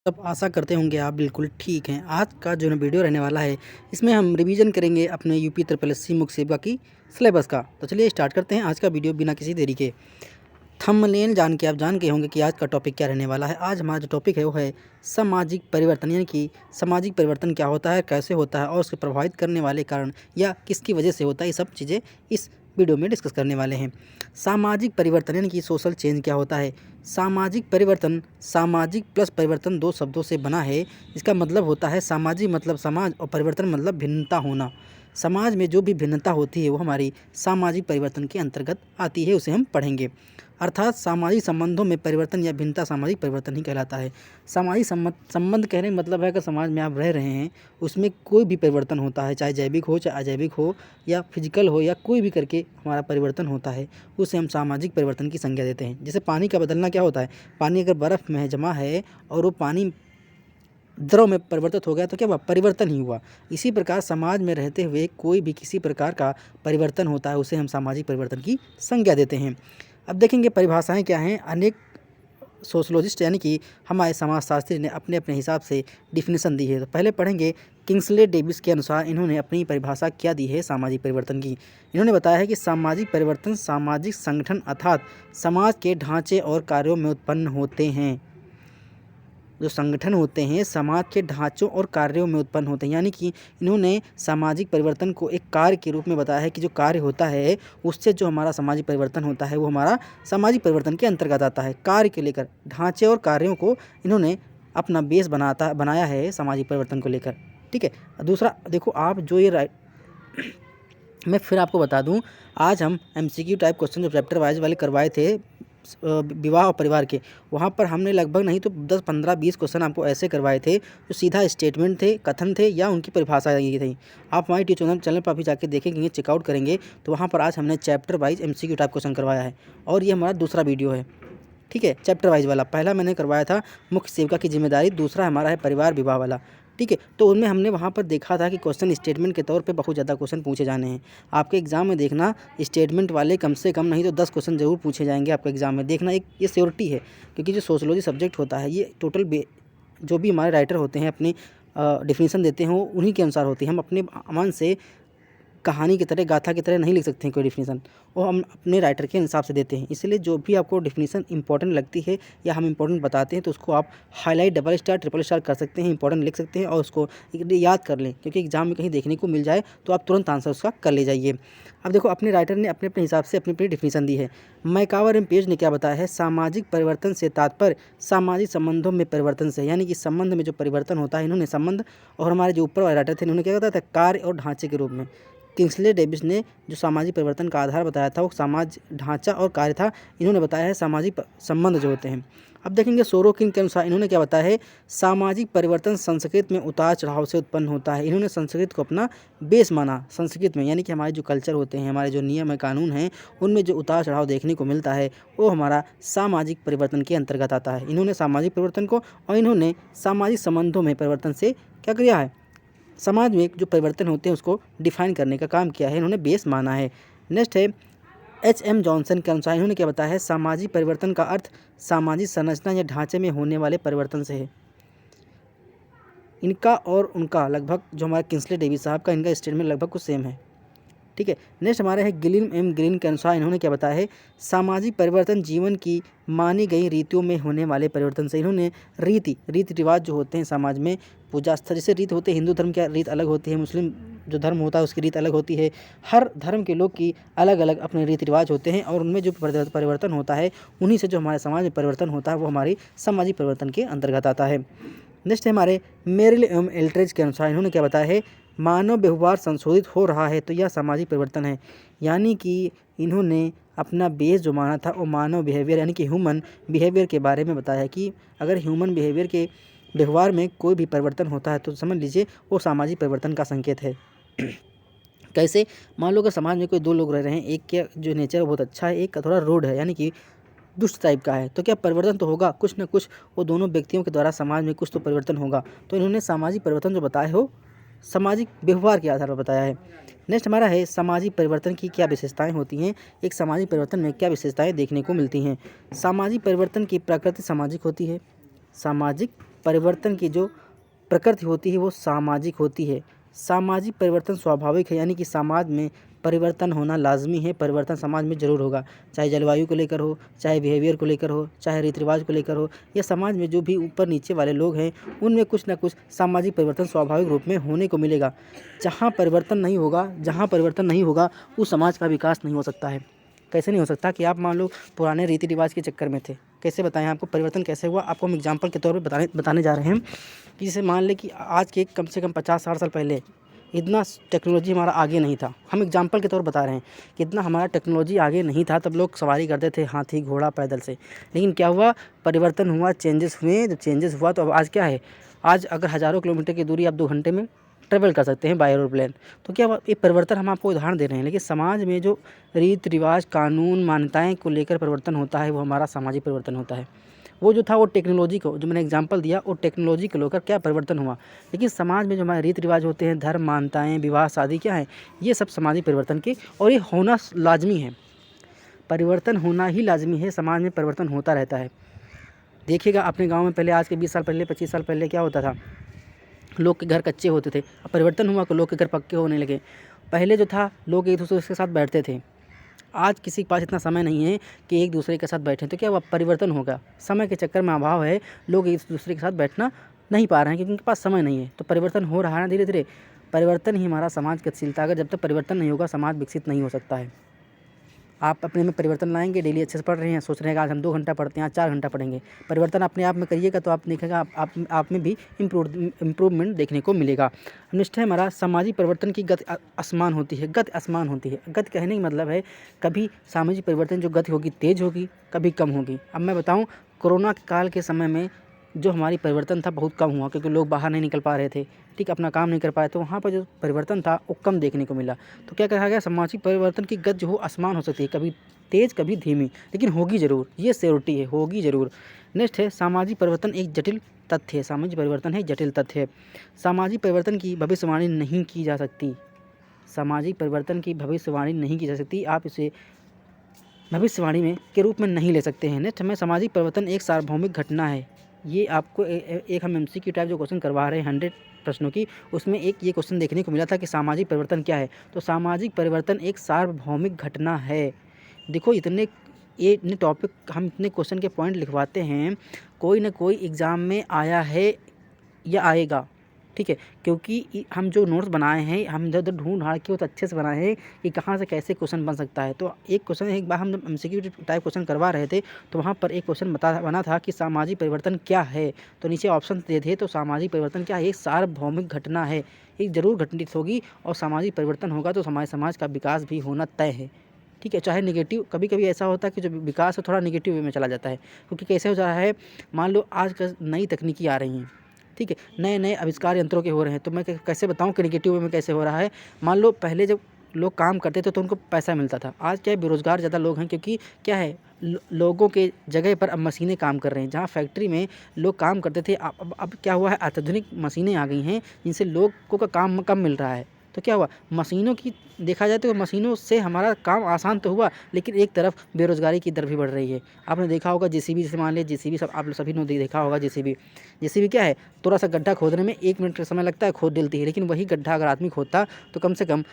सब आशा करते होंगे आप बिल्कुल ठीक हैं। आज का जो वीडियो रहने वाला है, इसमें हम रिवीजन करेंगे अपने यूपी ट्रिपल एससी मुख्य सेवा की सिलेबस का। तो चलिए स्टार्ट करते हैं आज का वीडियो बिना किसी देरी के। थंबनेल जान के आप जान गए होंगे कि आज का टॉपिक क्या रहने वाला है। आज हमारा जो टॉपिक है वो है सामाजिक परिवर्तन, यानी कि सामाजिक परिवर्तन क्या होता है, कैसे होता है और उसके प्रभावित करने वाले कारण या किसकी वजह से होता है, ये सब चीज़ें इस वीडियो में डिस्कस करने वाले हैं। सामाजिक परिवर्तन यानी कि सोशल चेंज क्या होता है। सामाजिक परिवर्तन, सामाजिक प्लस परिवर्तन दो शब्दों से बना है। इसका मतलब होता है सामाजिक मतलब समाज और परिवर्तन मतलब भिन्नता होना। समाज में जो भी भिन्नता होती है वो हमारी सामाजिक परिवर्तन के अंतर्गत आती है, उसे हम पढ़ेंगे। अर्थात सामाजिक संबंधों में परिवर्तन या भिन्नता सामाजिक परिवर्तन ही कहलाता है। सामाजिक संबंध कहने का मतलब है कि समाज में आप रह रहे हैं, उसमें कोई भी परिवर्तन होता है, चाहे जैविक हो चाहे अजैविक हो या फिजिकल हो या कोई भी करके हमारा परिवर्तन होता है, उसे हम सामाजिक परिवर्तन की संज्ञा देते हैं। जैसे पानी का बदलना क्या होता है, पानी अगर बर्फ़ में जमा है और वो पानी द्रव में परिवर्तित हो गया तो क्या हुआ, परिवर्तन ही हुआ। इसी प्रकार समाज में रहते हुए कोई भी किसी प्रकार का परिवर्तन होता है, उसे हम सामाजिक परिवर्तन की संज्ञा देते हैं। अब देखेंगे परिभाषाएं क्या हैं। अनेक सोशलॉजिस्ट यानी कि हमारे समाजशास्त्री ने अपने अपने हिसाब से डिफिनेशन दी है। तो पहले पढ़ेंगे किंग्सले डेविस के अनुसार इन्होंने अपनी परिभाषा क्या दी है सामाजिक परिवर्तन की। इन्होंने बताया है कि सामाजिक परिवर्तन सामाजिक संगठन अर्थात समाज के ढांचे और कार्यों में उत्पन्न होते हैं। जो संगठन होते हैं समाज के ढांचों और कार्यों में उत्पन्न होते हैं, यानी कि इन्होंने सामाजिक परिवर्तन को एक कार्य के रूप में बताया है कि जो कार्य होता है उससे जो हमारा सामाजिक परिवर्तन होता है वो हमारा सामाजिक परिवर्तन के अंतर्गत आता है। कार्य के लेकर ढांचे और कार्यों को इन्होंने अपना बेस बनाया है सामाजिक परिवर्तन को लेकर। ठीक है, दूसरा देखो आप जो ये मैं फिर आपको बता दूं, आज हम MCQ टाइप क्वेश्चन जो चैप्टर वाइज वाले करवाए थे विवाह और परिवार के, वहाँ पर हमने लगभग नहीं तो 10, 15, 20 क्वेश्चन आपको ऐसे करवाए थे जो सीधा स्टेटमेंट थे, कथन थे या उनकी परिभाषा ये थी। आप हमारे यूट्यूब चैनल पर भी जाके देखेंगे, चेकआउट करेंगे तो वहाँ पर आज हमने chapter wise MCQ type question करवाया है और ये हमारा दूसरा वीडियो है। ठीक है, चैप्टर वाइज वाला पहला मैंने करवाया था मुख्य सेविका की जिम्मेदारी, दूसरा हमारा है परिवार विवाह वाला। ठीक है, तो उनमें हमने वहाँ पर देखा था कि क्वेश्चन स्टेटमेंट के तौर पे बहुत ज़्यादा क्वेश्चन पूछे जाने हैं। आपके एग्जाम में देखना स्टेटमेंट वाले कम से कम नहीं तो 10 क्वेश्चन जरूर पूछे जाएंगे आपके एग्जाम में, देखना एक ये श्योरिटी है। क्योंकि जो सोशलॉजी सब्जेक्ट होता है ये टोटल जो भी हमारे राइटर होते हैं अपनी डिफिनीसन देते हैं वो उन्हीं के अनुसार होती है। हम अपने मन से कहानी की तरह गाथा की तरह नहीं लिख सकते हैं कोई डिफिनीसन, वो हम अपने राइटर के हिसाब से देते हैं। इसलिए जो भी आपको डिफिनीसन इंपॉर्टेंट लगती है या हम इंपॉर्टेंट बताते हैं तो उसको आप highlight double star triple star कर सकते हैं, इंपॉर्टेंट लिख सकते हैं और उसको याद कर लें, क्योंकि एग्जाम में कहीं देखने को मिल जाए तो आप तुरंत आंसर उसका कर ले जाइए। अब देखो अपने राइटर ने अपने अपने हिसाब से अपनी अपनी डिफिनीसन दी है। मैकावर एम पेज ने क्या बताया है, सामाजिक परिवर्तन से तात्पर्य सामाजिक संबंधों में परिवर्तन से, यानी कि संबंध में जो परिवर्तन होता है, इन्होंने संबंध और हमारे जो ऊपर वाले राइटर थे इन्होंने क्या बताया था, कार्य और ढांचे के रूप में। किंग्सले डेविस ने जो सामाजिक परिवर्तन का आधार बताया था वो समाज ढांचा और कार्य था, इन्होंने बताया है सामाजिक संबंध जो होते हैं। अब देखेंगे सोरोकिन के अनुसार इन्होंने क्या बताया है, सामाजिक परिवर्तन संस्कृत में उतार चढ़ाव से उत्पन्न होता है। इन्होंने संस्कृत को अपना बेस माना संस्कृत में, यानी कि हमारे जो कल्चर होते हैं, हमारे जो नियम है कानून हैं, उनमें जो उतार चढ़ाव देखने को मिलता है वो हमारा सामाजिक परिवर्तन के अंतर्गत आता है। इन्होंने सामाजिक परिवर्तन को और इन्होंने सामाजिक संबंधों में परिवर्तन से क्या किया है, समाज में जो परिवर्तन होते हैं उसको डिफाइन करने का काम किया है, इन्होंने बेस माना है। नेक्स्ट है HM जॉनसन के अनुसार इन्होंने क्या बताया है, सामाजिक परिवर्तन का अर्थ सामाजिक संरचना या ढांचे में होने वाले परिवर्तन से है। इनका और उनका लगभग जो हमारा किंग्सले डेविस साहब का इनका स्टेटमेंट लगभग कुछ सेम है। ठीक है, नेक्स्ट हमारे है गिलिन एम ग्रीन के अनुसार इन्होंने क्या बताया है, सामाजिक परिवर्तन जीवन की मानी गई रीतियों में होने वाले परिवर्तन से। इन्होंने रीति रिवाज जो होते हैं समाज में, पूजा स्थल जैसे रीत होते हैं, हिंदू धर्म की रीत अलग होती है, मुस्लिम जो धर्म होता है उसकी रीत अलग होती है, हर धर्म के लोग की अलग अलग अपने रीति रिवाज होते हैं और उनमें जो परिवर्तन होता है उन्हीं से जो हमारे समाज में परिवर्तन होता है वो हमारी सामाजिक परिवर्तन के अंतर्गत आता है। नेक्स्ट है हमारे मेरिल एवं एल्ट्रेज के अनुसार इन्होंने क्या बताया है, मानव व्यवहार संशोधित हो रहा है तो यह सामाजिक परिवर्तन है। यानी कि इन्होंने अपना बेस जो माना था वो मानव बिहेवियर यानी कि ह्यूमन बिहेवियर के बारे में बताया कि अगर ह्यूमन बिहेवियर के व्यवहार में कोई भी परिवर्तन होता है तो समझ लीजिए वो सामाजिक परिवर्तन का संकेत है। कैसे, मान लो अगर समाज में कोई दो लोग रह रहे हैं, एक के जो नेचर बहुत अच्छा है, एक का थोड़ा रूड है यानी कि दुष्ट टाइप का है, तो क्या परिवर्तन तो होगा, कुछ ना कुछ वो दोनों व्यक्तियों के द्वारा समाज में कुछ तो परिवर्तन होगा। तो इन्होंने सामाजिक परिवर्तन जो बताया हो सामाजिक व्यवहार के आधार पर बताया है। नेक्स्ट हमारा है सामाजिक परिवर्तन की क्या विशेषताएं होती हैं, एक सामाजिक परिवर्तन में क्या विशेषताएं देखने को मिलती हैं। सामाजिक परिवर्तन की प्रकृति सामाजिक होती है, सामाजिक परिवर्तन की जो प्रकृति होती है वो सामाजिक होती है। सामाजिक परिवर्तन स्वाभाविक है, यानी कि समाज में परिवर्तन होना लाजमी है। परिवर्तन समाज में ज़रूर होगा, चाहे जलवायु को लेकर हो, चाहे बिहेवियर को लेकर हो, चाहे रीति रिवाज को लेकर हो, या समाज में जो भी ऊपर नीचे वाले लोग हैं उनमें कुछ ना कुछ सामाजिक परिवर्तन स्वाभाविक रूप में होने को मिलेगा। जहाँ परिवर्तन नहीं होगा उस समाज का विकास नहीं हो सकता है। कैसे नहीं हो सकता कि आप मान लो पुराने रीति रिवाज के चक्कर में थे। कैसे बताएं आपको परिवर्तन कैसे हुआ, आपको हम एग्जाम्पल के तौर पे बताने जा रहे हैं कि जैसे मान लें कि आज के कम से कम 50-60 साल पहले इतना टेक्नोलॉजी हमारा आगे नहीं था। हम एग्जाम्पल के तौर बता रहे हैं कि इतना हमारा टेक्नोलॉजी आगे नहीं था, तब लोग सवारी करते थे हाथी घोड़ा पैदल से। लेकिन क्या हुआ, परिवर्तन हुआ, चेंजेस हुए। जब चेंजेस हुआ तो अब आज क्या है, आज अगर हज़ारों किलोमीटर की दूरी आप 2 घंटे में ट्रेवल कर सकते हैं बाय एरोप्लेन। तो क्या ये परिवर्तन हम आपको उदाहरण दे रहे हैं। लेकिन समाज में जो रीति रिवाज कानून मान्यताएं को लेकर परिवर्तन होता है वो हमारा सामाजिक परिवर्तन होता है। वो जो था वो टेक्नोलॉजी को, जो मैंने एग्जांपल दिया, वो टेक्नोलॉजी को लेकर क्या परिवर्तन हुआ। लेकिन समाज में जो हमारे रीति रिवाज होते हैं, धर्म मान्यताएँ, विवाह शादी क्या है, ये सब सामाजिक परिवर्तन के, और ये होना लाजमी है। परिवर्तन होना ही लाजमी है, समाज में परिवर्तन होता रहता है। देखिएगा अपने गाँव में पहले, आज के 20 साल पहले 25 साल पहले क्या होता था, लोग के घर कच्चे होते थे। अब परिवर्तन हुआ तो लोग के घर पक्के होने लगे। पहले जो था लोग एक दूसरे के साथ बैठते थे, आज किसी के पास इतना समय नहीं है कि एक दूसरे के साथ बैठें। तो क्या हुआ, परिवर्तन होगा। समय के चक्कर में अभाव है, लोग एक दूसरे के साथ बैठना नहीं पा रहे हैं क्योंकि उनके पास समय नहीं है। तो परिवर्तन हो रहा है ना धीरे धीरे। परिवर्तन ही हमारा समाज गतिशीलता, अगर जब तक परिवर्तन नहीं होगा समाज विकसित नहीं हो सकता है। आप अपने में परिवर्तन लाएंगे, डेली अच्छे से पढ़ रहे हैं, सोच रहे हैं कि आज हम 2 घंटा पढ़ते हैं, आज 4 घंटा पढ़ेंगे। परिवर्तन अपने आप में करिएगा तो आप देखेगा आप में भी इम्प्रूवमेंट देखने को मिलेगा। नेक्स्ट है हमारा सामाजिक परिवर्तन की गति असमान होती है। गति असमान होती है, गति कहने का मतलब है कभी सामाजिक परिवर्तन जो गति होगी तेज़ होगी, कभी कम होगी। अब मैं बताऊँ, कोरोना काल के समय में जो हमारी परिवर्तन था बहुत कम हुआ क्योंकि लोग बाहर नहीं निकल पा रहे थे, ठीक, अपना काम नहीं कर पाए, तो वहाँ पर जो परिवर्तन था वो कम देखने को मिला। तो क्या कहा गया, सामाजिक परिवर्तन की गति जो हो आसमान हो सकती है, कभी तेज़ कभी धीमी, लेकिन होगी ज़रूर, ये श्योरिटी है, होगी ज़रूर। नेक्स्ट है सामाजिक परिवर्तन एक जटिल तथ्य है। सामाजिक परिवर्तन है जटिल तथ्य है। सामाजिक परिवर्तन की भविष्यवाणी नहीं की जा सकती। सामाजिक परिवर्तन की भविष्यवाणी नहीं की जा सकती, आप इसे भविष्यवाणी में के रूप में नहीं ले सकते हैं। नेक्स्ट हमें सामाजिक परिवर्तन एक सार्वभौमिक घटना है। ये आपको एक हम एमसीक्यू टाइप जो क्वेश्चन करवा रहे हैं 100 प्रश्नों की, उसमें एक ये क्वेश्चन देखने को मिला था कि सामाजिक परिवर्तन क्या है। तो सामाजिक परिवर्तन एक सार्वभौमिक घटना है। देखो इतने टॉपिक हम इतने क्वेश्चन के पॉइंट लिखवाते हैं, कोई ना कोई एग्ज़ाम में आया है या आएगा, ठीक है, क्योंकि हम जो नोट्स बनाए हैं हम इधर उधर ढूंढ ढाँड़ के बहुत अच्छे से बनाए हैं कि कहाँ से कैसे क्वेश्चन बन सकता है। तो एक क्वेश्चन, एक बार हम जब एमसीक्यू टाइप क्वेश्चन करवा रहे थे तो वहाँ पर एक क्वेश्चन बना था कि सामाजिक परिवर्तन क्या है। तो नीचे ऑप्शन दे थे, तो सामाजिक परिवर्तन क्या है, एक सार्वभौमिक घटना है, एक ज़रूर घटित होगी, और सामाजिक परिवर्तन होगा तो हमारे समाज का विकास भी होना तय है, ठीक है, चाहे नेगेटिव। कभी कभी ऐसा होता है कि जो विकास है थोड़ा नेगेटिव वे में चला जाता है, क्योंकि कैसे हो जा रहा है, मान लो आज कल नई तकनीकी आ रही हैं, ठीक है, नए नए आविष्कार यंत्रों के हो रहे हैं। तो मैं कैसे बताऊं कि नेगेटिव वे में कैसे हो रहा है। मान लो पहले जब लोग काम करते थे तो उनको पैसा मिलता था, आज क्या है, बेरोज़गार ज़्यादा लोग हैं, क्योंकि क्या है, लोगों के जगह पर अब मशीनें काम कर रहे हैं। जहाँ फैक्ट्री में लोग काम करते थे, अब क्या हुआ है, अत्याधुनिक मशीनें आ गई हैं जिनसे लोगों का काम कम मिल रहा है। तो क्या हुआ, मशीनों की देखा जाए तो मशीनों से हमारा काम आसान तो हुआ, लेकिन एक तरफ बेरोज़गारी की दर भी बढ़ रही है। आपने देखा होगा जेसीबी, जैसे मान लिया जेसीबी, सब आप सभी ने देखा होगा जेसीबी क्या है, थोड़ा सा गड्ढा खोदने में 1 मिनट का समय लगता है, खोद देती है। लेकिन वही गड्ढा अगर आदमी खोदता तो कम से कम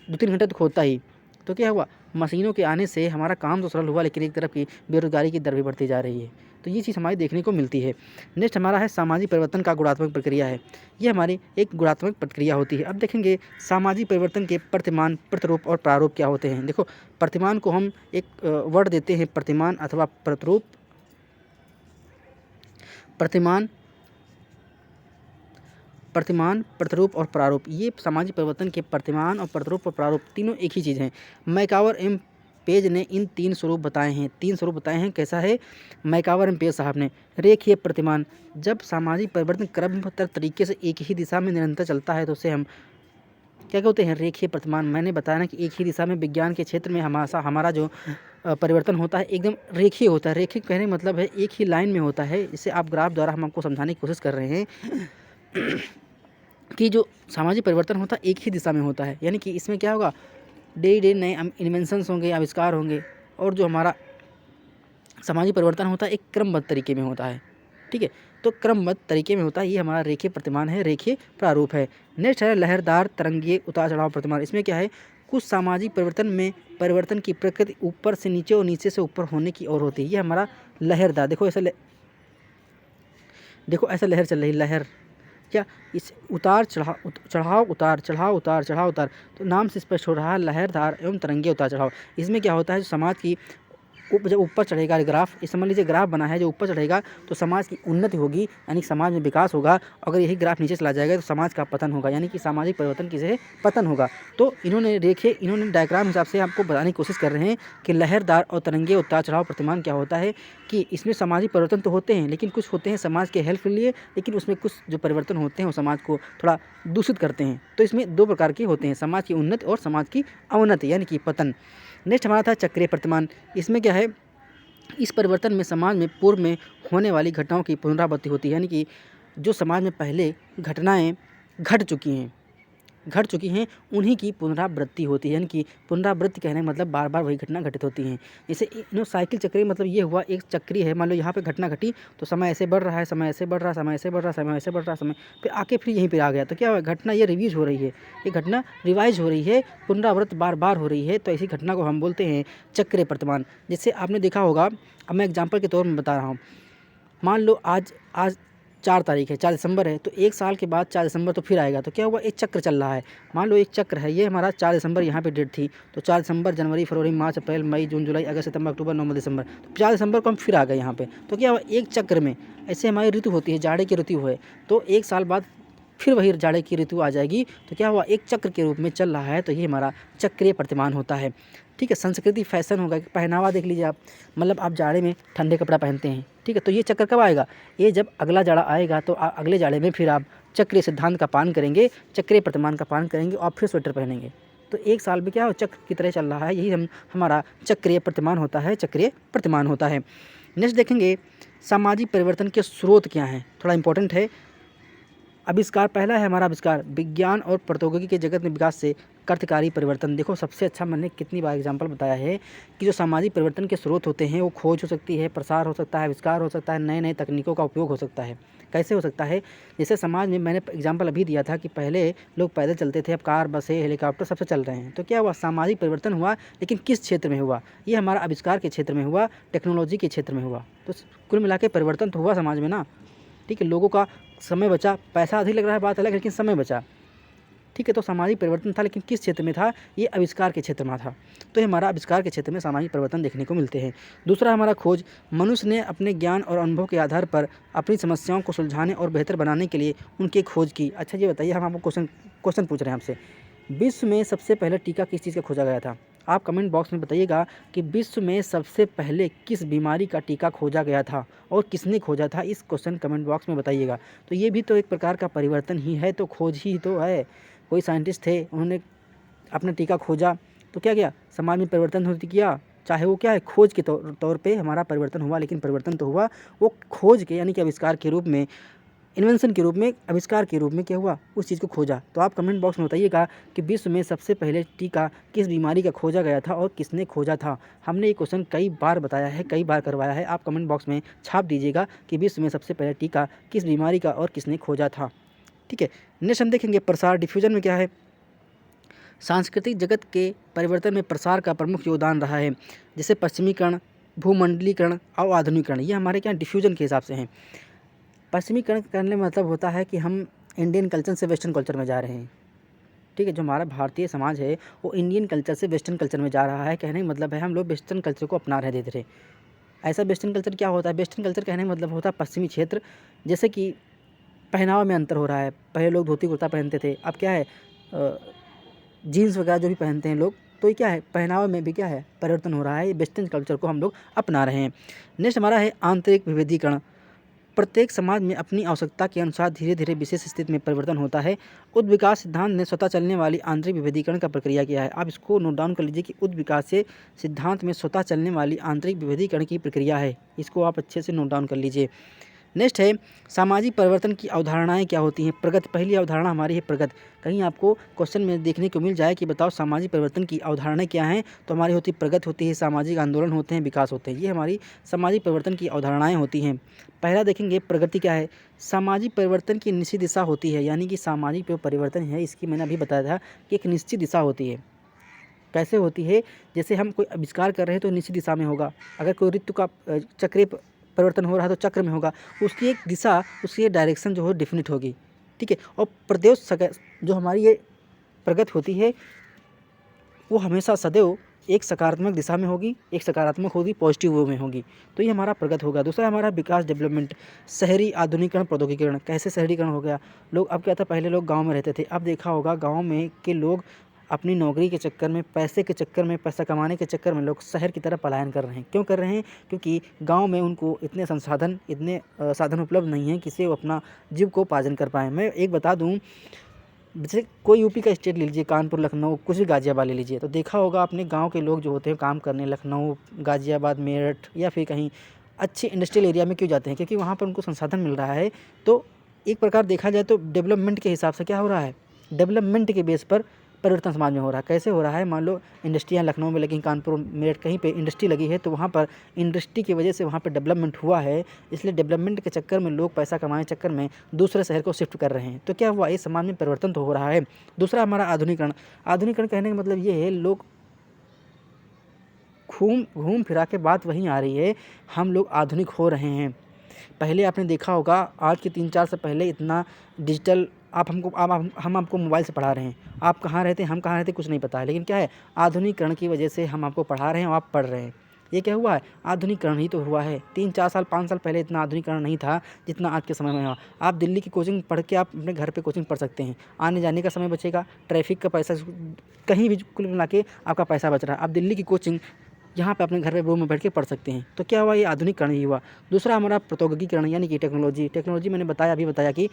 2-3 घंटे तो खोदता ही। तो क्या हुआ, मशीनों के आने से हमारा काम तो सरल हुआ, लेकिन एक तरफ की बेरोज़गारी की दर भी बढ़ती जा रही है। तो ये चीज़ हमारी देखने को मिलती है। नेक्स्ट हमारा है सामाजिक परिवर्तन का गुणात्मक प्रक्रिया है। ये हमारी एक गुणात्मक प्रक्रिया होती है। अब देखेंगे सामाजिक परिवर्तन के प्रतिमान, प्रतिरूप और प्रारूप क्या होते हैं। देखो, प्रतिमान को हम एक वर्ड देते हैं, प्रतिमान अथवा प्रतिरूप। प्रतिमान, प्रतिरूप और प्रारूप, ये सामाजिक परिवर्तन के प्रतिमान और प्रतिरूप और प्रारूप तीनों एक ही चीज़ हैं। मैकावर एम पेज ने इन 3 स्वरूप बताए हैं। कैसा है, मैकावर एम पेज साहब ने। रेखीय प्रतिमान, जब सामाजिक परिवर्तन क्रमबद्ध तरीके से एक ही दिशा में निरंतर चलता है तो उसे हम क्या कहते हैं, रेखीय प्रतिमान। मैंने बताया ना कि एक ही दिशा में विज्ञान के क्षेत्र में हमारा जो परिवर्तन होता है एकदम रेखीय होता है। रेखीय कहने का मतलब है एक ही लाइन में होता है। इसे आप ग्राफ द्वारा हम आपको समझाने की कोशिश कर रहे हैं कि जो सामाजिक परिवर्तन होता है एक ही दिशा में होता है, यानी कि इसमें क्या होगा, डे नए इन्वेंशंस होंगे, आविष्कार होंगे, और जो हमारा सामाजिक परिवर्तन होता है एक क्रमबद्ध तरीके में होता है, ठीक है। तो क्रमबद्ध तरीके में होता है। ये हमारा रेखीय प्रतिमान है, रेखीय प्रारूप है। नेक्स्ट है लहरदार तरंगीय उतार चढ़ाव प्रतिमान। इसमें क्या है, कुछ सामाजिक परिवर्तन में परिवर्तन की प्रकृति ऊपर से नीचे और नीचे से ऊपर होने की ओर होती है। ये हमारा लहरदार, देखो ऐसा लहर चल रही, लहर क्या, इस उतार चढ़ाव उतार, तो नाम से स्पष्ट हो रहा है लहरदार एवं तरंगीय उतार चढ़ाव। इसमें क्या होता है, जो समाज की जब ऊपर चढ़ेगा ग्राफ, इस समझ लीजिए ग्राफ बना है, जो ऊपर चढ़ेगा तो समाज की उन्नति होगी, यानी समाज में विकास होगा। अगर यही ग्राफ नीचे चला जाएगा तो समाज का पतन होगा, यानी कि सामाजिक परिवर्तन किसे पतन होगा। तो इन्होंने डायग्राम हिसाब से आपको बताने की कोशिश कर रहे हैं कि लहरदार और तरंगीय उतार चढ़ाव प्रतिमान क्या होता है, कि इसमें सामाजिक परिवर्तन तो होते हैं, लेकिन कुछ होते हैं समाज के हेल्प के लिए, लेकिन उसमें कुछ जो परिवर्तन होते हैं वो समाज को थोड़ा दूषित करते हैं। तो इसमें दो प्रकार के होते हैं, समाज की उन्नति और समाज की अवनति, यानी कि पतन। नेक्स्ट हमारा था चक्रीय प्रतिमान। इसमें क्या है, इस परिवर्तन में समाज में पूर्व में होने वाली घटनाओं की पुनरावृत्ति होती है, यानी कि जो समाज में पहले घटनाएं घट चुकी हैं उन्हीं की पुनरावृत्ति होती है, यानी कि पुनरावृत्ति कहने का मतलब बार बार वही घटना घटित होती हैं। जैसे साइकिल चक्री, मतलब ये हुआ एक चक्री है, मान लो यहाँ पे घटना घटी तो समय ऐसे बढ़ रहा है, समय ऐसे बढ़ रहा है, समय ऐसे बढ़ रहा है, समय ऐसे बढ़ रहा है, समय फिर आके फिर यहीं पे आ गया, तो क्या हुआ, घटना ये रिवाइज हो रही है, ये घटना रिवाइज हो रही है, पुनरावृत्त बार बार हो रही है। तो ऐसी घटना को हम बोलते हैं चक्रीय प्रतिमान। जैसे आपने देखा होगा, अब मैं एग्जाम्पल के तौर में बता रहा हूँ, मान लो आज 4 तारीख है, 4 दिसंबर है, तो एक साल के बाद 4 दिसंबर तो फिर आएगा, तो क्या हुआ, एक चक्र चल रहा है। मान लो एक चक्र है, ये हमारा 4 दिसंबर यहाँ पे डेट थी, तो 4 दिसंबर, जनवरी, फरवरी, मार्च, अप्रैल, मई, जून, जुलाई, अगस्त, सितंबर, अक्टूबर, नवंबर, दिसंबर, तो 4 दिसंबर को हम फिर आ गए यहाँ पे। तो क्या हुआ, एक चक्र में ऐसे हमारी ऋतु होती है, जाड़े की ऋतु है, तो एक साल बाद फिर वही जाड़े की ऋतु आ जाएगी। तो क्या हुआ, एक चक्र के रूप में चल रहा है, तो ये हमारा चक्रीय प्रतिमान होता है। ठीक है, संस्कृति फैशन होगा, पहनावा देख लीजिए आप, मतलब आप जाड़े में ठंडे कपड़ा पहनते हैं, ठीक है, तो ये चक्र कब आएगा, ये जब अगला जाड़ा आएगा, तो अगले जाड़े में फिर आप चक्रीय सिद्धांत का पालन करेंगे, चक्रीय प्रतिमान का पालन करेंगे और फिर स्वेटर पहनेंगे। तो एक साल में क्या हो, चक्र की तरह चल रहा है, यही हमारा चक्रीय प्रतिमान होता है, चक्रीय प्रतिमान होता है। नेक्स्ट देखेंगे सामाजिक परिवर्तन के स्रोत क्या हैं, थोड़ा इंपॉर्टेंट है। आविष्कार, पहला है हमारा आविष्कार, विज्ञान और प्रौद्योगिकी के जगत में विकास से कर्तकारी परिवर्तन। देखो सबसे अच्छा मैंने कितनी बार एग्जांपल बताया है कि जो सामाजिक परिवर्तन के स्रोत होते हैं वो खोज हो सकती है, प्रसार हो सकता है, आविष्कार हो सकता है, नए नए तकनीकों का उपयोग हो सकता है। कैसे हो सकता है, जैसे समाज में मैंने एग्जाम्पल अभी दिया था कि पहले लोग पैदल चलते थे, अब कार, बसें, हेलीकॉप्टर सबसे चल रहे हैं। तो क्या हुआ, सामाजिक परिवर्तन हुआ, लेकिन किस क्षेत्र में हुआ, ये हमारा आविष्कार के क्षेत्र में हुआ, टेक्नोलॉजी के क्षेत्र में हुआ। तो कुल मिला के परिवर्तन तो हुआ समाज में ना, ठीक है, लोगों का समय बचा, पैसा अधिक लग रहा है बात अलग, लेकिन समय बचा, ठीक है। तो सामाजिक परिवर्तन था, लेकिन किस क्षेत्र में था, ये आविष्कार के क्षेत्र में था। तो ये हमारा आविष्कार के क्षेत्र में सामाजिक परिवर्तन देखने को मिलते हैं। दूसरा हमारा खोज, मनुष्य ने अपने ज्ञान और अनुभव के आधार पर अपनी समस्याओं को सुलझाने और बेहतर बनाने के लिए उनकी खोज की। अच्छा ये बताइए, हम आपको क्वेश्चन पूछ रहे हैं आपसे, विश्व में सबसे पहले टीका किस चीज़ का खोजा गया था? आप कमेंट बॉक्स में बताइएगा कि विश्व में सबसे पहले किस बीमारी का टीका खोजा गया था और किसने खोजा था, इस क्वेश्चन कमेंट बॉक्स में बताइएगा। तो ये भी तो एक प्रकार का परिवर्तन ही है, तो खोज ही तो है। कोई साइंटिस्ट थे, उन्होंने अपना टीका खोजा, तो क्या किया, समाज में परिवर्तन होती किया, चाहे वो क्या है, खोज के तौर पे हमारा परिवर्तन हुआ, लेकिन परिवर्तन तो हुआ, वो खोज के यानी कि आविष्कार के रूप में, इन्वेंशन के रूप में, आविष्कार के रूप में क्या हुआ, उस चीज़ को खोजा। तो आप कमेंट बॉक्स में बताइएगा कि विश्व में सबसे पहले टीका किस बीमारी का खोजा गया था और किसने खोजा था। हमने ये क्वेश्चन कई बार बताया है, कई बार करवाया है, आप कमेंट बॉक्स में छाप दीजिएगा कि विश्व में सबसे पहले टीका किस बीमारी का और किसने खोजा था, ठीक है। नेक्स्ट हम देखेंगे प्रसार, डिफ्यूजन में क्या है, सांस्कृतिक जगत के परिवर्तन में प्रसार का प्रमुख योगदान रहा है, जैसे पश्चिमीकरण, भूमंडलीकरण और आधुनिकीकरण, ये हमारे क्या डिफ्यूजन के हिसाब से हैं। पश्चिमीकरण करने में मतलब होता है कि हम इंडियन कल्चर से वेस्टर्न कल्चर में जा रहे हैं, ठीक है, जो हमारा भारतीय समाज है वो इंडियन कल्चर से वेस्टर्न कल्चर में जा रहा है। कहने का मतलब है हम लोग वेस्टर्न कल्चर को अपना रहे धीरे धीरे। ऐसा वेस्टर्न कल्चर क्या होता है, वेस्टर्न कल्चर कहने का मतलब होता है पश्चिमी क्षेत्र, जैसे कि पहनावा में अंतर हो रहा है, पहले लोग धोती कुर्ता पहनते थे, अब क्या है जीन्स वगैरह जो भी पहनते हैं लोग, तो ये क्या है, पहनावा में भी क्या है, परिवर्तन हो रहा है, वेस्टर्न कल्चर को हम लोग अपना रहे हैं। नेक्स्ट हमारा है आंतरिक विविधीकरण, प्रत्येक समाज में अपनी आवश्यकता के अनुसार धीरे धीरे विशेष स्थिति में परिवर्तन होता है। उद्विकास सिद्धांत ने स्वतः चलने वाली आंतरिक विविधीकरण का प्रक्रिया किया है। आप इसको नोट डाउन कर लीजिए कि उद्विकास से सिद्धांत में स्वतः चलने वाली आंतरिक विविधीकरण की प्रक्रिया है, इसको आप अच्छे से नोट डाउन कर लीजिए। नेक्स्ट है सामाजिक परिवर्तन की अवधारणाएं क्या होती हैं। प्रगति, पहली अवधारणा हमारी है प्रगति। कहीं आपको क्वेश्चन में देखने को मिल जाए कि बताओ सामाजिक परिवर्तन की अवधारणाएं क्या हैं, तो हमारी होती है प्रगति होती है, सामाजिक आंदोलन होते हैं, विकास होते हैं। ये हमारी सामाजिक परिवर्तन की अवधारणाएं होती हैं। पहला देखेंगे प्रगति क्या है। सामाजिक परिवर्तन की निश्चित दिशा होती है, यानी कि सामाजिक जो परिवर्तन है इसकी मैंने अभी बताया था कि एक निश्चित दिशा होती है। कैसे होती है, जैसे हम कोई आविष्कार कर रहे हैं तो निश्चित दिशा में होगा। अगर कोई ऋतु का चक्रीय परिवर्तन हो रहा है तो चक्र में होगा, उसकी एक दिशा, उसकी एक डायरेक्शन जो है डिफिनिट होगी। ठीक है, और प्रत्युष जो हमारी ये प्रगति होती है वो हमेशा सदैव एक सकारात्मक दिशा में होगी, एक सकारात्मक होगी, पॉजिटिव वे में होगी। तो ये हमारा प्रगति होगा। दूसरा हमारा विकास डेवलपमेंट, शहरी आधुनिकीकरण प्रौद्योगिकीकरण। कैसे शहरीकरण हो गया, लोग अब क्या था, पहले लोग गांव में रहते थे, अब देखा होगा गांव में के लोग अपनी नौकरी के चक्कर में, पैसे के चक्कर में, पैसा कमाने के चक्कर में लोग शहर की तरफ पलायन कर रहे हैं। क्यों कर रहे हैं, क्योंकि गांव में उनको इतने संसाधन, इतने साधन उपलब्ध नहीं हैं कि से वो अपना जीविकोपार्जन कर पाएँ। मैं एक बता दूं, जैसे कोई यूपी का स्टेट ले लीजिए, कानपुर, लखनऊ, कुछ भी गाज़ियाबाद ले लीजिए, तो देखा होगा अपने गांव के लोग जो होते हैं काम करने लखनऊ, गाज़ियाबाद, मेरठ या फिर कहीं अच्छे इंडस्ट्रियल एरिया में क्यों जाते हैं, क्योंकि वहाँ पर उनको संसाधन मिल रहा है। तो एक प्रकार देखा जाए तो डेवलपमेंट के हिसाब से क्या हो रहा है, डेवलपमेंट के बेस पर परिवर्तन समाज में हो रहा है। कैसे हो रहा है, मान लो इंडस्ट्री यहाँ लखनऊ में लगी, कानपुर, मेरठ कहीं पे इंडस्ट्री लगी है, तो वहाँ पर इंडस्ट्री की वजह से वहाँ पर डेवलपमेंट हुआ है, इसलिए डेवलपमेंट के चक्कर में लोग पैसा कमाने के चक्कर में दूसरे शहर को शिफ्ट कर रहे हैं। तो क्या हुआ, इस समाज में परिवर्तन तो हो रहा है। दूसरा हमारा आधुनिकीकरण। आधुनिकीकरण कहने का मतलब ये है, लोग घूम फिरा के बात वहीं आ रही है, हम लोग आधुनिक हो रहे हैं। पहले आपने देखा होगा, आज के 3-4 साल पहले इतना डिजिटल, हम आपको मोबाइल से पढ़ा रहे हैं, आप कहाँ रहते हैं, हम कहाँ रहते हैं, कुछ नहीं पता है। लेकिन क्या है, आधुनिकीकरण की वजह से हम आपको पढ़ा रहे हैं और आप पढ़ रहे हैं। ये क्या हुआ है, आधुनिकीकरण ही तो हुआ है। 3-4 साल, 5 साल पहले इतना आधुनिकीकरण नहीं था जितना आज के समय में हुआ। आप दिल्ली की कोचिंग पढ़ के आप अपने घर पे कोचिंग पढ़ सकते हैं, आने जाने का समय बचेगा, ट्रैफिक का पैसा, कहीं भी कुल मिला के आपका पैसा बच रहा है। आप दिल्ली की कोचिंग यहाँ पे अपने घर पे रूम में बैठ के पढ़ सकते हैं। तो क्या हुआ, ये आधुनिकीकरण ही हुआ। दूसरा हमारा प्रौद्योगिकीकरण, यानी कि टेक्नोलॉजी मैंने अभी बताया कि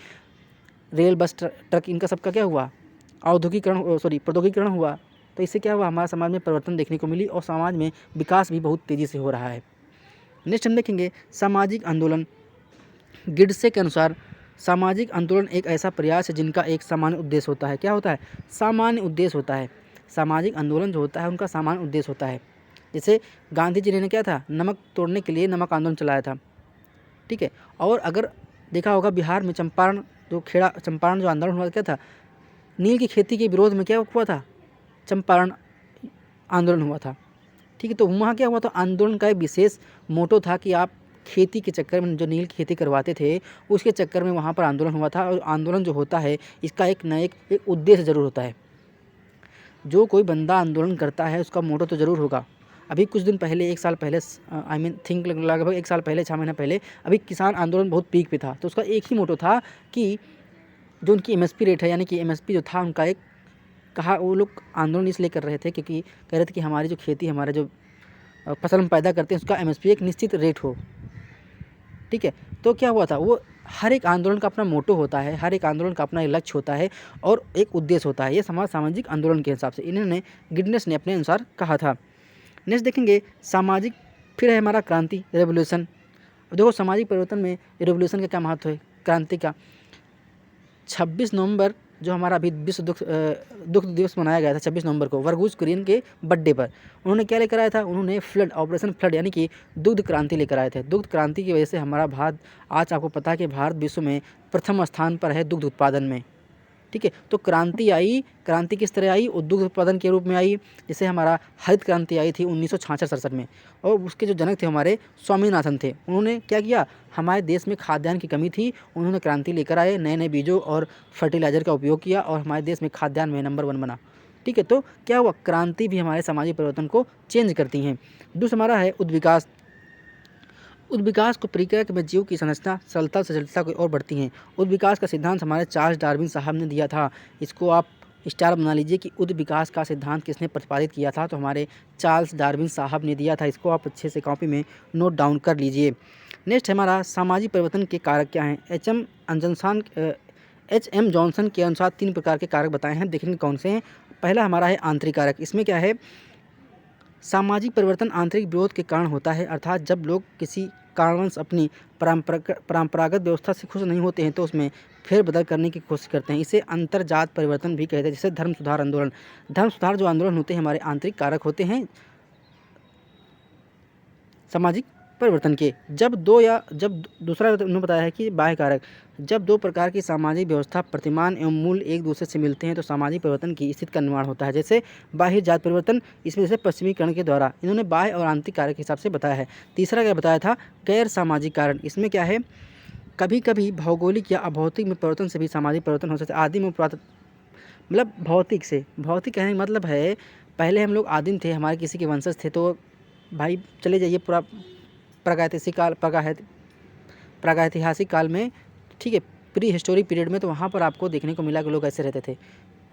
रेल, बस, ट्रक, इनका सबका क्या हुआ, प्रौद्योगिकीकरण हुआ। तो इससे क्या हुआ, हमारे समाज में परिवर्तन देखने को मिली और समाज में विकास भी बहुत तेज़ी से हो रहा है। नेक्स्ट हम देखेंगे सामाजिक आंदोलन। गिडसे के अनुसार सामाजिक आंदोलन एक ऐसा प्रयास है जिनका एक सामान्य उद्देश्य होता है। क्या होता है, सामान्य उद्देश्य होता है। सामाजिक आंदोलन जो होता है उनका सामान्य उद्देश्य होता है। जैसे गांधी जी ने क्या था, नमक तोड़ने के लिए नमक आंदोलन चलाया था। ठीक है, और अगर देखा होगा बिहार में चंपारण जो आंदोलन हुआ, क्या था, नील की खेती के विरोध में क्या हुआ था, चंपारण आंदोलन हुआ था। ठीक है, तो वहाँ क्या हुआ था, आंदोलन का एक विशेष मोटो था कि आप खेती के चक्कर में जो नील की खेती करवाते थे उसके चक्कर में वहाँ पर आंदोलन हुआ था। और आंदोलन जो होता है इसका एक उद्देश्य ज़रूर होता है। जो कोई बंदा आंदोलन करता है उसका मोटो तो ज़रूर होगा। अभी कुछ दिन पहले, 1 साल पहले, लगभग 1 साल पहले, 6 महीना पहले, अभी किसान आंदोलन बहुत पीक पे था, तो उसका एक ही मोटो था कि जो उनकी एमएसपी रेट है, यानी कि एमएसपी जो था उनका, एक कहा वो लोग आंदोलन इसलिए कर रहे थे क्योंकि कह रहे थे कि हमारी जो खेती, हमारा जो फसल हम पैदा करते हैं उसका एमएसपी एक निश्चित रेट हो। ठीक है, तो क्या हुआ था, वो हर एक आंदोलन का अपना मोटो होता है, हर एक आंदोलन का अपना एक लक्ष्य होता है और एक उद्देश्य होता है। ये सामाजिक आंदोलन के हिसाब से इन्होंने गिडनेस ने अपने अनुसार कहा था। नेक्स्ट देखेंगे सामाजिक, फिर है हमारा क्रांति, रेवोल्यूशन। देखो सामाजिक परिवर्तन में रेवोल्यूशन का क्या महत्व है, क्रांति का। 26 नवंबर जो हमारा अभी विश्व दुग्ध दिवस मनाया गया था 26 नवंबर को, वर्गीज कुरियन के बर्थडे पर उन्होंने क्या लेकर आया था, उन्होंने फ्लड, ऑपरेशन फ्लड, यानी कि दुग्ध क्रांति लेकर आए थे। दुग्ध क्रांति की वजह से हमारा भारत, आज आपको पता है कि भारत विश्व में प्रथम स्थान पर है दुग्ध उत्पादन में। ठीक है, तो क्रांति आई, क्रांति किस तरह आई, और दुग्ध उत्पादन के रूप में आई। जैसे हमारा हरित क्रांति आई थी 1966-67 में, और उसके जो जनक थे हमारे स्वामीनाथन थे। उन्होंने क्या किया, हमारे देश में खाद्यान्न की कमी थी, उन्होंने क्रांति लेकर आए, नए नए बीजों और फर्टिलाइज़र का उपयोग किया और हमारे देश में खाद्यान्न में नंबर 1 बना। ठीक है, तो क्या हुआ, क्रांति भी हमारे सामाजिक परिवर्तन को चेंज करती हैं। दूसरा हमारा है उद्विकास। उद्विकास को प्रक्रिया में जीव की संरचना सरलता से जटिलता की ओर बढ़ती हैं। उद्विकास का सिद्धांत हमारे चार्ल्स डार्विन साहब ने दिया था। इसको आप स्टार बना लीजिए कि उद्विकास का सिद्धांत किसने प्रतिपादित किया था, तो हमारे चार्ल्स डार्विन साहब ने दिया था। इसको आप अच्छे से कॉपी में नोट डाउन कर लीजिए। नेक्स्ट हमारा सामाजिक परिवर्तन के कारक क्या हैं। एच.एम. जॉनसन के अनुसार 3 प्रकार के कारक बताए हैं, देखेंगे कौन से हैं। पहला हमारा है आंतरिक कारक। इसमें क्या है, सामाजिक परिवर्तन आंतरिक विरोध के कारण होता है, अर्थात जब लोग किसी कारणवश अपनी परंपरागत व्यवस्था से खुश नहीं होते हैं तो उसमें फेरबदल करने की कोशिश करते हैं। इसे अंतरजात परिवर्तन भी कहते हैं। जैसे धर्म सुधार आंदोलन। धर्म सुधार जो आंदोलन होते हैं हमारे आंतरिक कारक होते हैं सामाजिक परिवर्तन के। जब दूसरा उन्होंने बताया है कि बाह्य कारक, जब दो प्रकार की सामाजिक व्यवस्था प्रतिमान एवं मूल्य एक दूसरे से मिलते हैं तो सामाजिक परिवर्तन की स्थिति का निर्माण होता है। जैसे बाह्य जात परिवर्तन, इसमें जैसे पश्चिमीकरण के द्वारा। इन्होंने बाह्य और आंतरिक कारक के हिसाब से बताया है। तीसरा क्या बताया था, गैर सामाजिक कारण। इसमें क्या है, कभी कभी भौगोलिक या अभौतिक में परिवर्तन से भी सामाजिक परिवर्तन हो सकता है। आदिम और मतलब भौतिक से, भौतिक कहने का मतलब है पहले हम लोग आदिम थे, हमारे किसी के वंशज थे, तो भाई चले जाइए पूरा प्रागैतिहासिक काल में, ठीक है, प्री हिस्टोरिक पीरियड में, तो वहाँ पर आपको देखने को मिला कि लोग ऐसे रहते थे,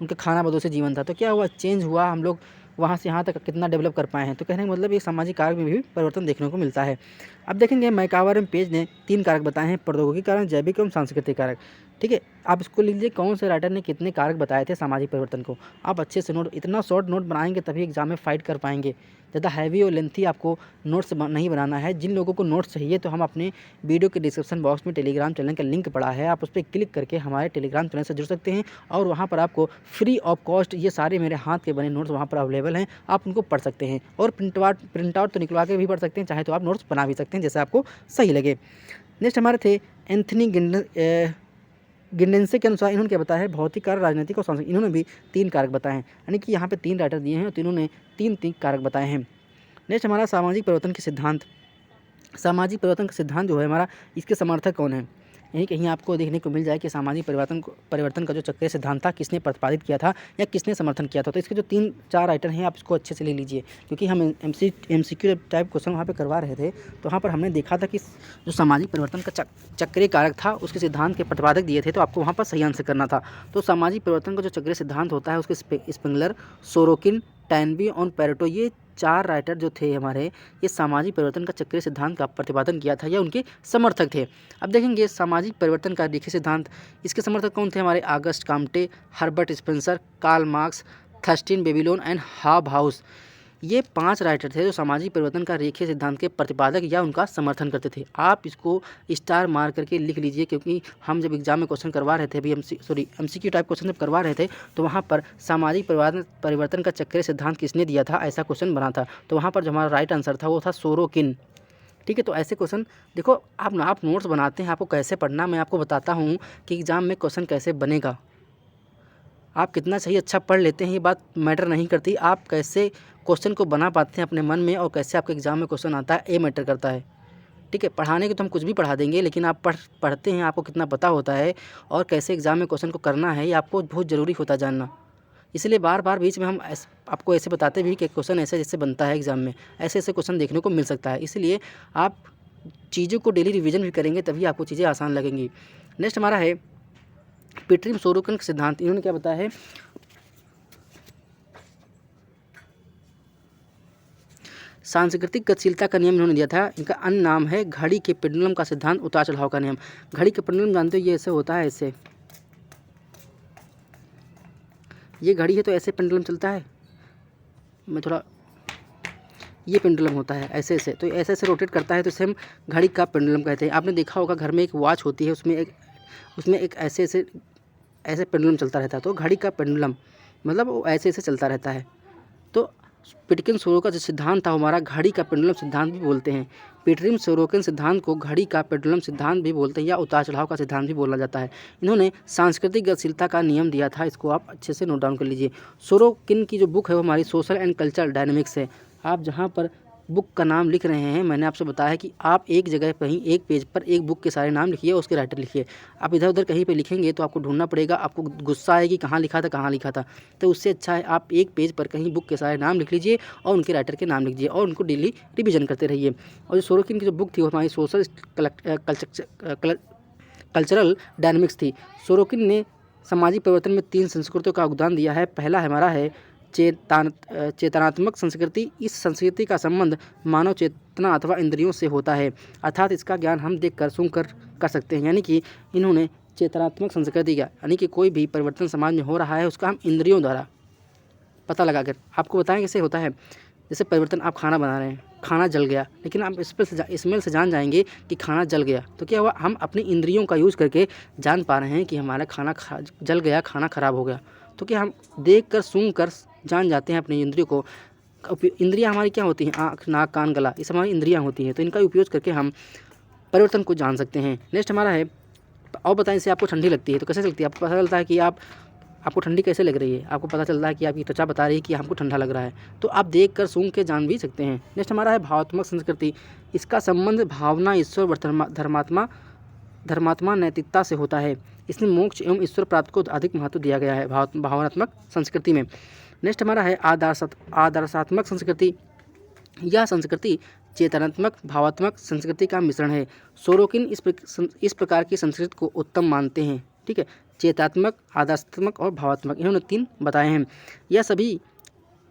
उनका खाना बदों से जीवन था। तो क्या हुआ, चेंज हुआ, हम लोग वहाँ से यहाँ तक कितना डेवलप कर पाए हैं। तो कहने का मतलब ये सामाजिक कारक में भी परिवर्तन देखने को मिलता है। अब देखेंगे मैकावर एवं पेज ने 3 कारक बताए हैं, प्रौद्योगिकी कारक, जैविक एवं सांस्कृतिक कारक। ठीक है, आप इसको लिख लीजिए कौन से राइटर ने कितने कारक बताए थे सामाजिक परिवर्तन को। आप अच्छे से नोट, इतना शॉर्ट नोट बनाएंगे तभी एग्जाम में फाइट कर पाएंगे। ज़्यादा हैवी और लेंथी आपको नोट्स नहीं बनाना है। जिन लोगों को नोट्स चाहिए तो हम अपने वीडियो के डिस्क्रिप्शन बॉक्स में टेलीग्राम चैनल का लिंक पड़ा है, आप उस पर क्लिक करके हमारे टेलीग्राम चैनल से जुड़ सकते हैं और वहाँ पर आपको फ्री ऑफ कॉस्ट ये सारे मेरे हाथ के बने नोट्स वहाँ पर अवेलेबल हैं, आप उनको पढ़ सकते हैं। और प्रिंट आउट तो निकलवा के भी पढ़ सकते हैं, चाहे तो आप नोट्स बना भी सकते हैं जैसे आपको सही लगे। नेक्स्ट हमारे थे एंथनी गिंडेंसे के अनुसार इन्होंने क्या बताया है, भौतिक कारक, राजनीतिक और सांस्कृतिक। इन्होंने भी 3 कारक बताए हैं, यानी कि यहाँ पे 3 राइटर दिए हैं और तीनों ने 3 कारक बताए हैं। नेक्स्ट हमारा सामाजिक परिवर्तन के सिद्धांत। सामाजिक परिवर्तन का सिद्धांत जो है हमारा, इसके समर्थक कौन है, यहीं कहीं आपको देखने को मिल जाए कि सामाजिक परिवर्तन का जो चक्रीय सिद्धांत था किसने प्रतिपादित किया था या किसने समर्थन किया था। तो इसके जो 3-4 राइटर हैं आप इसको अच्छे से ले लीजिए, क्योंकि हम MCQ टाइप क्वेश्चन वहाँ पे करवा रहे थे, तो वहाँ पर हमने देखा था कि जो सामाजिक परिवर्तन का चक्रीय कारक था उसके सिद्धांत के प्रतिपादक दिए थे, तो आपको वहाँ पर सही आंसर करना था। तो सामाजिक परिवर्तन का जो चक्रीय सिद्धांत होता है उसके स्पेंगलर, सोरोकिन, टैनबी और पेरेटो, ये 4 राइटर जो थे हमारे, ये सामाजिक परिवर्तन का चक्रीय सिद्धांत का प्रतिपादन किया था या उनके समर्थक थे। अब देखेंगे सामाजिक परिवर्तन का रेखीय सिद्धांत, इसके समर्थक कौन थे हमारे, August Comte, Herbert Spencer, Karl Marx, Thorstein Veblen and Hobhouse. ये 5 राइटर थे जो सामाजिक परिवर्तन का रेखीय सिद्धांत के प्रतिपादक या उनका समर्थन करते थे। आप इसको स्टार मार करके लिख लीजिए, क्योंकि हम जब एग्जाम में क्वेश्चन करवा रहे थे अभी MCQ टाइप क्वेश्चन जब करवा रहे थे तो वहाँ पर सामाजिक परिवर्तन का चक्रीय सिद्धांत किसने दिया था, ऐसा क्वेश्चन बना था। तो वहाँ पर जो हमारा राइट आंसर था वो था सोरोकिन। ठीक है, तो ऐसे क्वेश्चन देखो, आप नोट्स बनाते हैं, आपको कैसे पढ़ना मैं आपको बताता हूँ कि एग्ज़ाम में क्वेश्चन कैसे बनेगा। आप कितना सही अच्छा पढ़ लेते हैं ये बात मैटर नहीं करती, आप कैसे क्वेश्चन को बना पाते हैं अपने मन में और कैसे आपके एग्ज़ाम में क्वेश्चन आता है, ये मैटर करता है। ठीक है, पढ़ाने के तो हम कुछ भी पढ़ा देंगे, लेकिन आप पढ़ते हैं, आपको कितना पता होता है और कैसे एग्ज़ाम में क्वेश्चन को करना है, ये आपको बहुत ज़रूरी होता है जानना। इसलिए बार बार बीच में हम आपको ऐसे बताते भी कि क्वेश्चन ऐसे जैसे बनता है एग्ज़ाम में, ऐसे ऐसे क्वेश्चन देखने को मिल सकता है। इसलिए आप चीज़ों को डेली रिविज़न भी करेंगे तभी आपको चीज़ें आसान लगेंगी। नेक्स्ट हमारा है पीटरिम सोरोकिन का सिद्धांत। इन्होंने क्या बताया है, सांस्कृतिक गतिशीलता का नियम इन्होंने दिया था। इनका अन्य नाम है घड़ी के पेंडुलम का सिद्धांत, उतार चढ़ाव का नियम। घड़ी के पेंडुलम जानते हो, ये ऐसे होता है, ऐसे ये घड़ी है तो ऐसे पेंडुलम चलता है, मैं थोड़ा, ये पेंडुलम होता है ऐसे ऐसे, तो ऐसे ऐसे रोटेट करता है, तो इसे हम घड़ी का पेंडुलम कहते हैं। आपने देखा होगा घर में एक वॉच होती है, उसमें एक ऐसे ऐसे पेंडुलम चलता रहता है, तो घड़ी का पेंडुलम मतलब वो ऐसे ऐसे चलता रहता है। तो पीटरिम सोरोकिन का जो सिद्धांत था हमारा, घड़ी का पेंडुलम सिद्धांत भी बोलते हैं। पीटरिम सोरोकिन सिद्धांत को घड़ी का पेंडुलम सिद्धांत भी बोलते हैं या उतार चढ़ाव का सिद्धांत भी बोला जाता है। इन्होंने सांस्कृतिक गतिशीलता का नियम दिया था, इसको आप अच्छे से नोट डाउन कर लीजिए। सोरोकिन की जो बुक है वो हमारी सोशल एंड कल्चरल डायनेमिक्स है। आप जहाँ पर बुक का नाम लिख रहे हैं, मैंने आपसे बताया कि आप एक जगह पर ही एक पेज पर एक बुक के सारे नाम लिखिए, उसके राइटर लिखिए। आप इधर उधर कहीं पे लिखेंगे तो आपको ढूंढना पड़ेगा, आपको गुस्सा आएगी कहाँ लिखा था। तो उससे अच्छा है आप एक पेज पर कहीं बुक के सारे नाम लिख लीजिए और उनके राइटर के नाम लिख लीजिए और उनको डेली रिविजन करते रहिए। और जो सोरोकिन की जो बुक थी वो हमारी सोशल कल्चरल डायनेमिक्स थी। सोरोकिन ने सामाजिक परिवर्तन में 3 संस्कृतियों का योगदान दिया है। पहला हमारा है चेतनात्मक संस्कृति। इस संस्कृति का संबंध मानव चेतना अथवा इंद्रियों से होता है, अर्थात इसका ज्ञान हम देखकर सुनकर कर सकते हैं। यानी कि इन्होंने चेतनात्मक संस्कृति का, यानी कि कोई भी परिवर्तन समाज में हो रहा है उसका हम इंद्रियों द्वारा पता लगाकर आपको बताएं कैसे होता है। जैसे परिवर्तन, आप खाना बना रहे हैं, खाना जल गया, लेकिन आप स्मेल से जान जाएंगे कि खाना जल गया। तो क्या हुआ, हम अपनी इंद्रियों का यूज़ करके जान पा रहे हैं कि हमारा खाना जल गया, खाना ख़राब हो गया। तो क्या हम देख कर सूंघ कर जान जाते हैं अपनी इंद्रियों को। इंद्रियां हमारी क्या होती हैं, आँख, नाक, कान, गला, ये सब हमारी इंद्रियां होती हैं। तो इनका उपयोग करके हम परिवर्तन को जान सकते हैं। नेक्स्ट हमारा है, और बताएं इससे आपको ठंडी लगती है तो कैसे लगती है। आपको पता चलता है कि आपको ठंडी कैसे लग रही है, आपको पता चलता है कि आपकी त्वचा बता रही है कि हमको ठंडा लग रहा है। तो आप देख कर सूंघ के जान भी सकते हैं। नेक्स्ट हमारा है भावात्मक संस्कृति। इसका संबंध भावना, ईश्वर व धर्मात्मा नैतिकता से होता है। इसमें मोक्ष एवं ईश्वर प्राप्ति को अधिक महत्व दिया गया है भावनात्मक संस्कृति में। नेक्स्ट हमारा है आदर्शात्मक संस्कृति। यह संस्कृति चेतनात्मक भावात्मक संस्कृति का मिश्रण है। सोरोकिन इस प्रकार की संस्कृति को उत्तम मानते हैं। ठीक है, चेतात्मक, आदर्शात्मक और भावात्मक, इन्होंने 3 बताए हैं। यह सभी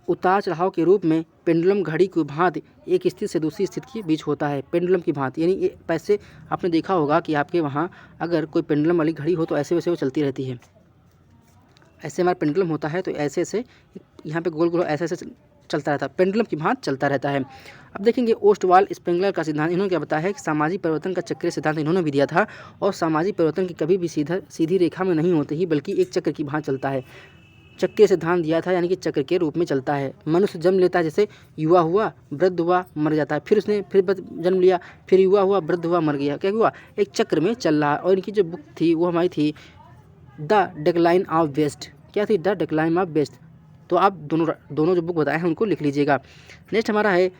उतार चढ़ाव के रूप में पेंडुलम घड़ी की भांति एक स्थिति से दूसरी स्थिति के बीच होता है। पेंडुलम की भांति यानी पैसे आपने देखा होगा कि आपके वहाँ अगर कोई पेंडुलम वाली घड़ी हो तो ऐसे वैसे वो चलती रहती है। ऐसे हमारा पेंडुलम होता है तो ऐसे ऐसे यहाँ पे गोल गोल ऐसे ऐसे चलता रहता है, पेंडुलम की भांति चलता रहता है। अब देखेंगे ओस्टवाल स्प्रेंगलर का सिद्धांत। इन्होंने क्या बताया है कि सामाजिक परिवर्तन का चक्रीय सिद्धांत इन्होंने भी दिया था। और सामाजिक परिवर्तन की कभी भी सीधी रेखा में नहीं होते ही, बल्कि एक चक्र की भांति चलता है। चक्रीय सिद्धांत दिया था, यानी कि चक्र के रूप में चलता है। मनुष्य जन्म लेता है, जैसे युवा हुआ, वृद्ध हुआ, मर जाता है, फिर उसने फिर जन्म लिया, फिर युवा हुआ, वृद्ध हुआ, मर गया। क्या हुआ, एक चक्र में चल रहा है। और इनकी जो बुक थी वो हमारी थी द डिक्लाइन ऑफ वेस्ट। क्या थी, द डिक्लाइन ऑफ वेस्ट। तो आप दोनों जो बुक बताए हैं उनको लिख लीजिएगा। नेक्स्ट हमारा है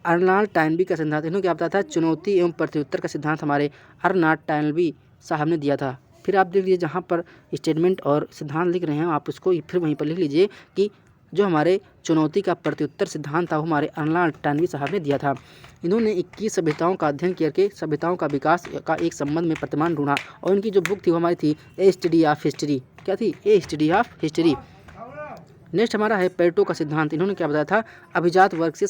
अर्नाल्ड टाइनबी का सिद्धांत। इन्होंने क्या बताया था, चुनौती एवं प्रत्युत्तर का सिद्धांत हमारे अर्नाल्ड टाइनबी साहब ने दिया था। फिर आप देख लीजिए जहाँ पर स्टेटमेंट और सिद्धांत लिख रहे हैं आप उसको फिर वहीं पर लिख लीजिए कि जो हमारे चुनौती का प्रत्युत्तर सिद्धांत था वो हमारे अर्नाल्ड टाइनबी साहब ने दिया था। इन्होंने 21 सभ्यताओं का अध्ययन करके सभ्यताओं का विकास का एक संबंध में प्रतिमान ढूंढा। और इनकी जो बुक थी वो हमारी थी ए स्टडी ऑफ हिस्ट्री। क्या थी, ए स्टडी ऑफ हिस्ट्री। नेक्स्ट हमारा है पेरेटो का सिद्धांत। इन्होंने क्या बताया था, अभिजात वर्ग से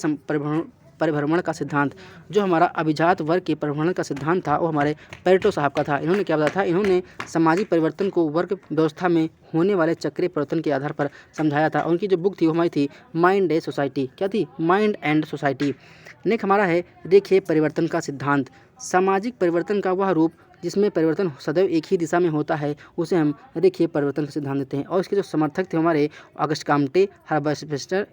परिभ्रमण का सिद्धांत। जो हमारा अभिजात वर्ग के परिभ्रमण का सिद्धांत था वो हमारे पेरेटो साहब का था। इन्होंने क्या बताया था, इन्होंने सामाजिक परिवर्तन को वर्ग व्यवस्था में होने वाले चक्रीय परिवर्तन के आधार पर समझाया था। उनकी जो बुक थी वो हमारी थी माइंड एंड सोसाइटी। क्या थी, माइंड एंड सोसाइटी। नेक्स्ट हमारा है रेखीय परिवर्तन का सिद्धांत। सामाजिक परिवर्तन का वह रूप जिसमें परिवर्तन सदैव एक ही दिशा में होता है उसे हम रेखीय परिवर्तन का सिद्धांत देते हैं। और इसके जो समर्थक थे हमारे August Comte, Herbert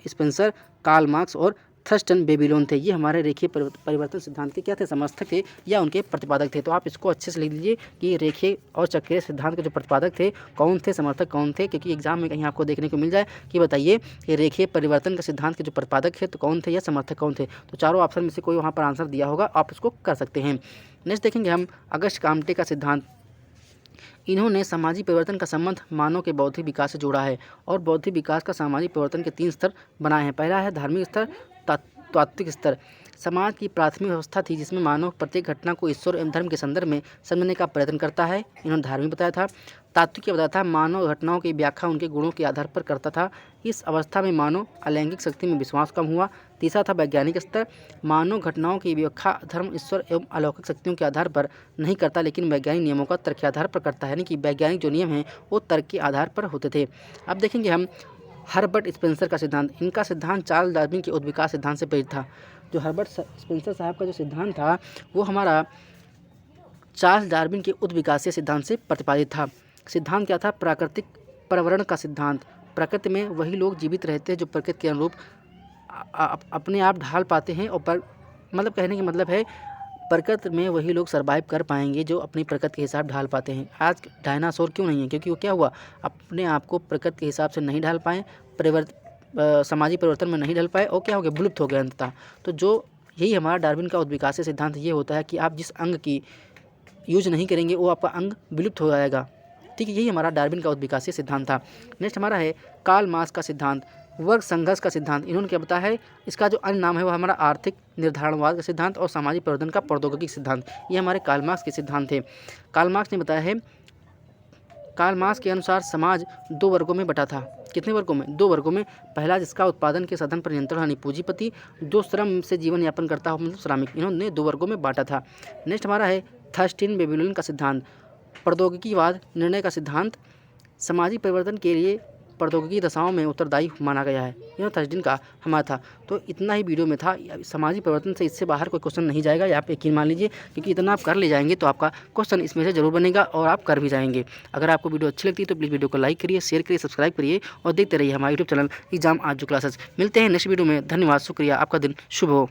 Spencer, Karl Marx और थर्स्टन बेबीलोन थे। ये हमारे रेखीय परिवर्तन सिद्धांत के क्या थे, समर्थक थे या उनके प्रतिपादक थे। तो आप इसको अच्छे से लिख लीजिए कि रेखीय और चक्रीय सिद्धांत के जो प्रतिपादक थे कौन थे, समर्थक कौन थे, क्योंकि एग्जाम में कहीं आपको देखने को मिल जाए कि बताइए कि रेखीय परिवर्तन के सिद्धांत के जो प्रतिपादक थे तो कौन थे या समर्थक कौन थे। तो चारों ऑप्शन में से कोई वहाँ पर आंसर दिया होगा, आप इसको कर सकते हैं। नेक्स्ट देखेंगे हम अगस्त काम्टे का सिद्धांत। इन्होंने सामाजिक परिवर्तन का संबंध मानव के बौद्धिक विकास से जोड़ा है और बौद्धिक विकास का सामाजिक परिवर्तन के 3 स्तर बनाए हैं। पहला है धार्मिक स्तर, तात्विक स्तर। समाज की प्राथमिक अवस्था थी जिसमें मानव प्रत्येक घटना को ईश्वर एवं धर्म के संदर्भ में समझने का प्रयत्न करता है, इन्होंने धार्मिक बताया था। तात्विक क्या बताया था, मानव घटनाओं की व्याख्या उनके गुणों के आधार पर करता था। इस अवस्था में मानव अलैंगिक शक्ति में विश्वास कम हुआ। तीसरा था वैज्ञानिक स्तर। मानव घटनाओं की व्याख्या धर्म, ईश्वर एवं अलौकिक शक्तियों के आधार पर नहीं करता, लेकिन वैज्ञानिक नियमों का तर्क के आधार पर करता है, यानी कि वैज्ञानिक जो नियम हैं वो तर्क के आधार पर होते थे। अब देखेंगे हम हर्बर्ट स्पेंसर का सिद्धांत। इनका सिद्धांत चार्ल्स डार्विन के उद्विकास सिद्धांत से प्रेरित था। जो हर्बर्ट स्पेंसर साहब का जो सिद्धांत था वो हमारा चार्ल्स डार्विन के उद्विकासीय सिद्धांत से प्रतिपादित था। सिद्धांत क्या था, प्राकृतिक पर्यावरण का सिद्धांत। प्रकृति में वही लोग जीवित रहते हैं जो प्रकृति के अनुरूप अपने आप ढाल पाते हैं और मतलब कहने का मतलब है प्रकृति में वही लोग सर्वाइव कर पाएंगे जो अपनी प्रकृति के हिसाब ढाल पाते हैं। आज डायनासोर क्यों नहीं है, क्योंकि वो क्या हुआ, अपने आप को प्रकृति के हिसाब से नहीं ढाल पाए, सामाजिक परिवर्तन में नहीं ढल पाए और क्या हो गया, विलुप्त हो गया अंततः। तो जो यही हमारा डार्विन का उद्विकासीय सिद्धांत ये होता है कि आप जिस अंग की यूज नहीं करेंगे वो आपका अंग विलुप्त हो जाएगा। ठीक है, यही हमारा डार्विन का उद्विकासीय सिद्धांत था। नेक्स्ट हमारा है कार्ल मार्क्स का सिद्धांत, वर्ग संघर्ष का सिद्धांत। इन्होंने क्या बताया है, इसका जो अन्य नाम है वो हमारा आर्थिक निर्धारणवाद का सिद्धांत और सामाजिक परिवर्तन का प्रौद्योगिकी सिद्धांत। ये हमारे कार्ल मार्क्स के सिद्धांत थे। कार्ल मार्क्स ने बताया है, कार्ल मार्क्स के अनुसार समाज 2 वर्गों में बटा था। कितने वर्गों में, 2 वर्गों में। पहला जिसका उत्पादन के साधन पर नियंत्रण यानी पूंजीपति, जो श्रम से जीवन यापन करता हो मतलब श्रमिक। इन्होंने 2 वर्गों में बांटा था। नेक्स्ट हमारा है थर्स्टीन बेबीलोन का सिद्धांत, प्रौद्योगिकीवाद निर्णय का सिद्धांत। सामाजिक परिवर्तन के लिए प्रौद्योगिकी दशाओं में उत्तरदायी माना गया है। यह थर्सडीन का हमारा था। तो इतना ही वीडियो में था। सामाजिक परिवर्तन से इससे बाहर कोई क्वेश्चन नहीं जाएगा, या आप यकीन मान लीजिए, क्योंकि इतना आप कर ले जाएंगे तो आपका क्वेश्चन इसमें से जरूर बनेगा और आप कर भी जाएंगे। अगर आपको वीडियो अच्छी लगती है तो प्लीज़ वीडियो को लाइक करिए, शेयर करिए, सब्सक्राइब करिए और देखते रहिए हमारा यूट्यूब चैनल एग्जाम आज जो क्लासेस। मिलते हैं नेक्स्ट वीडियो में। धन्यवाद, शुक्रिया, आपका दिन शुभ हो।